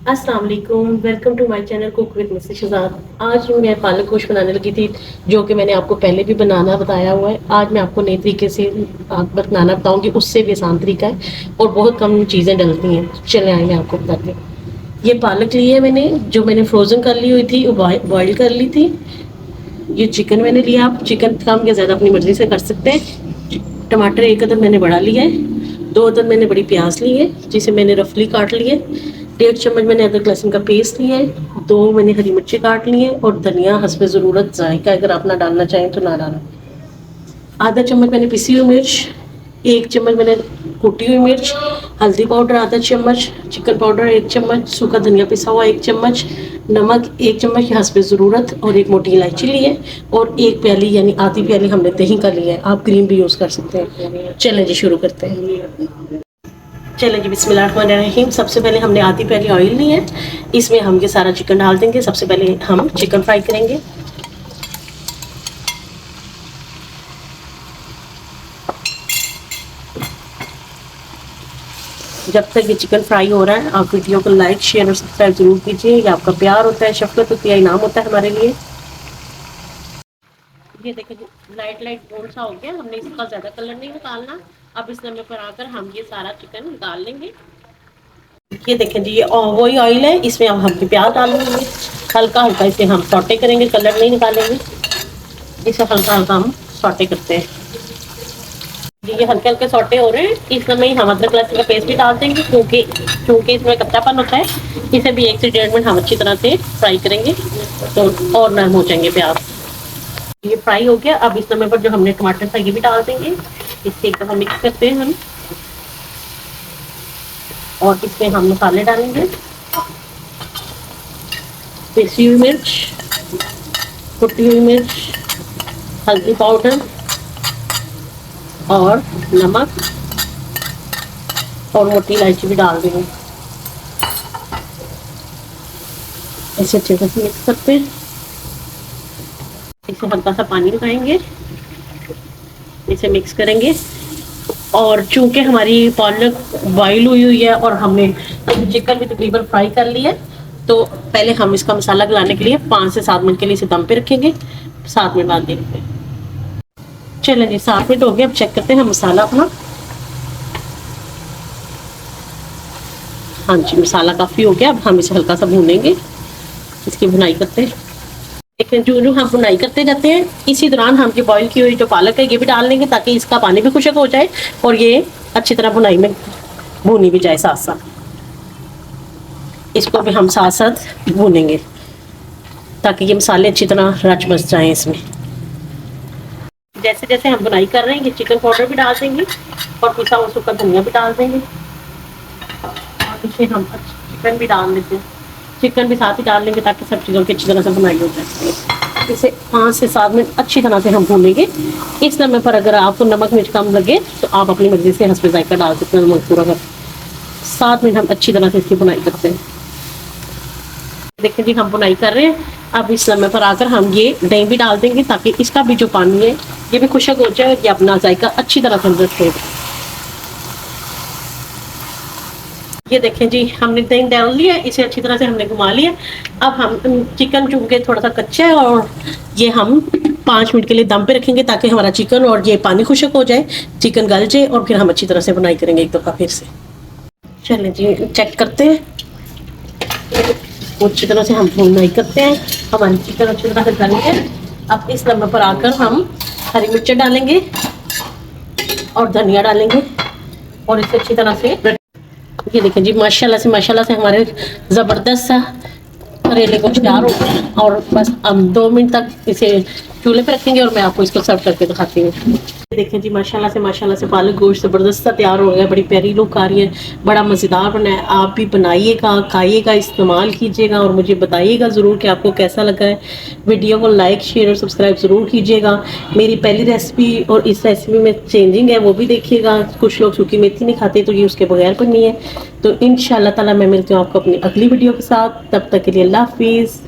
अस्सलाम वालेकुम, welcome to my channel cook with Mrs Shahzad. आज मैं पालक गोश्त बनाने लगी थी, जो कि मैंने आपको पहले भी बनाना बताया हुआ है। आज मैं आपको नए तरीके से बनाना बताऊंगी, उससे भी आसान तरीका है और बहुत कम चीज़ें डलती हैं। चले आए मैं आपको बताती हूँ। ये पालक ली है मैंने, जो मैंने फ्रोज़न कर ली हुई थी, बॉयल कर ली थी। ये चिकन मैंने लिया, आप चिकन कम या ज़्यादा अपनी मर्ज़ी से कर सकते हैं। टमाटर एक अदद मैंने बड़ा लिया है। 2 अदद मैंने बड़ी प्याज ली है, जिसे मैंने रफली काट ली है। 1.5 चम्मच मैंने अदरक लहसुन का पेस्ट लिया है। 2 मैंने हरी मिर्ची काट ली है और धनिया हस्बे ज़रूरत जायका, अगर आप ना डालना चाहें तो ना डालें। आधा चम्मच मैंने पिसी हुई मिर्च, 1 चम्मच मैंने कुटी हुई मिर्च, हल्दी पाउडर आधा चम्मच, चिकन पाउडर 1 चम्मच, सूखा धनिया पिसा हुआ 1 चम्मच, नमक 1 चम्मच के हस्बे ज़रूरत और 1 मोटी इलायची ली है और 1 प्याली यानी आधी प्याली हमने दही का लिया है। आप क्रीम भी यूज़ कर सकते हैं। चलें जी, शुरू करते हैं। चलें जी, बिस्मिल्लाहिर्रहमानिर्रहीम। सबसे पहले हमने आधी प्याली ऑयल ली है, इसमें हम ये सारा चिकन डाल देंगे। सबसे पहले हम चिकन फ्राई करेंगे। जब तक ये चिकन फ्राई हो रहा है, आप वीडियो को लाइक शेयर और सब्सक्राइब जरूर कीजिए। ये आपका प्यार होता है, शफकत होती है, इनाम होता है हमारे लिए। ये देखिए लाइट लाइट ब्राउन सा हो गया, हमने इसका ज़्यादा कलर नहीं निकालना। अब इस नमक पर आकर हम ये सारा चिकन डाल लेंगे। ये देखें जी, ये वही ऑयल है, इसमें अब हम प्याज डाल देंगे। हल्का हल्का इसे हम सॉटे करेंगे, कलर नहीं निकालेंगे। इसे हल्का हल्का हम सॉटे करते हैं। ये हल्के हल्के सॉटे हो रहे हैं, इस समय हम अदरक लहसुन का पेस्ट भी डाल देंगे, क्योंकि इसमें कच्चापन होता है। इसे भी 1 से 1.5 मिनट हम अच्छी तरह से फ्राई करेंगे तो और नरम हो जाएंगे प्याज। ये फ्राई हो गया। अब इस समय पर जो हमने टमाटर था ये भी डाल देंगे। इससे एक दफ़ा मिक्स करते हैं हम और इसमें हम मसाले डालेंगे। पिसी हुई मिर्च, कुटी हुई मिर्च, हल्दी पाउडर और नमक और मोटी इलायची भी डाल देंगे। इसे अच्छे से मिक्स करते हैं। इसे हल्का सा पानी लगाएंगे, इसे मिक्स करेंगे। और चूंकि हमारी पालक बॉयल हुई हुई है और हमने चिकन भी तकरीबन फ्राई कर लिया है, तो पहले हम इसका मसाला गलाने के लिए 5 से 7 मिनट के लिए इसे दम पे रखेंगे। 7 मिनट बाद देखते हैं। चलें जी, 7 मिनट हो गए। अब चेक करते हैं हम मसाला अपना। हाँ जी, मसाला काफ़ी हो गया। अब हम इसे हल्का सा भूनेंगे, इसकी भुनाई करते हैं। लेकिन जो जो हम भुनाई करते जाते हैं, इसी दौरान हम ये बॉईल की हुई जो पालक है ये भी डाल लेंगे, ताकि इसका पानी भी खुशक हो जाए और ये अच्छी तरह भुनाई में भूनी भी जाए साथ साथ। इसको भी हम साथ साथ भूनेंगे ताकि ये मसाले अच्छी तरह रच बस जाएं इसमें। जैसे जैसे हम बुनाई कर रहे हैं, ये चिकन पाउडर भी डाल देंगे और पिसा हुआ सूखा धनिया भी डाल देंगे और इसे हम चिकन भी डाल देते हैं। चिकन भी साथ ही डाल लेंगे ताकि सब चीज़ों की अच्छी तरह से बुनाई हो जाए। इसे 5 से 7 मिनट अच्छी तरह से हम भूनेंगे। इस समय पर अगर आपको नमक मिर्च कम लगे तो आप अपनी मर्जी से हस्बे जायका डाल सकते हैं। नमक पूरा कर 7 मिनट हम अच्छी तरह से इसकी बुनाई करते हैं। देखिए जी, हम बुनाई कर रहे हैं। अब इस समय पर आकर हम ये दही भी डाल देंगे ताकि इसका भी जो पानी है ये भी खुशक हो जाए, ये अपना जायका अच्छी तरह से अंदर छोड़। ये देखें जी, हमने दही डाल लिया, इसे अच्छी तरह से हमने घुमा लिया। अब हम चिकन चूंकि थोड़ा सा कच्चा है और ये हम 5 मिनट के लिए दम पे रखेंगे ताकि हमारा चिकन और ये पानी खुशक हो जाए, चिकन गल जाए और फिर हम अच्छी तरह से बुनाई करेंगे एक दफ़ा फिर से। चलें जी, चेक करते हैं। अच्छी तरह से हम बुनाई करते हैं, हमारी चिकन अच्छी तरह से गल है। अब इस नंबर पर आकर हम हरी मिर्च डालेंगे और धनिया डालेंगे और इसे अच्छी तरह से। ये देखें जी, माशाल्लाह से हमारे ज़बरदस्त सा करेले को तैयार हो गया। और बस हम 2 मिनट तक इसे चूल्हे पे रखेंगे और मैं आपको इसको सर्व करके दिखाती हूँ। देखें जी, माशाल्लाह से पालक गोश्त ज़बरदस्त सा तैयार हो गया। बड़ी प्यारी लुक आ रही है, बड़ा मज़ेदार बना है। आप भी बनाइएगा, खाइएगा, इस्तेमाल कीजिएगा और मुझे बताइएगा ज़रूर कि आपको कैसा लगा है। वीडियो को लाइक शेयर और सब्सक्राइब ज़रूर कीजिएगा। मेरी पहली रेसिपी और इस रेसिपी में चेंजिंग है वो भी देखिएगा। कुछ लोग सूखी मेथी नहीं खाते, तो ये उसके बगैर बनी है। तो इंशाअल्लाह ताला मैं मिलती हूँ आपको अपनी अगली वीडियो के साथ। तब तक के लिए अल्लाह हाफिज़।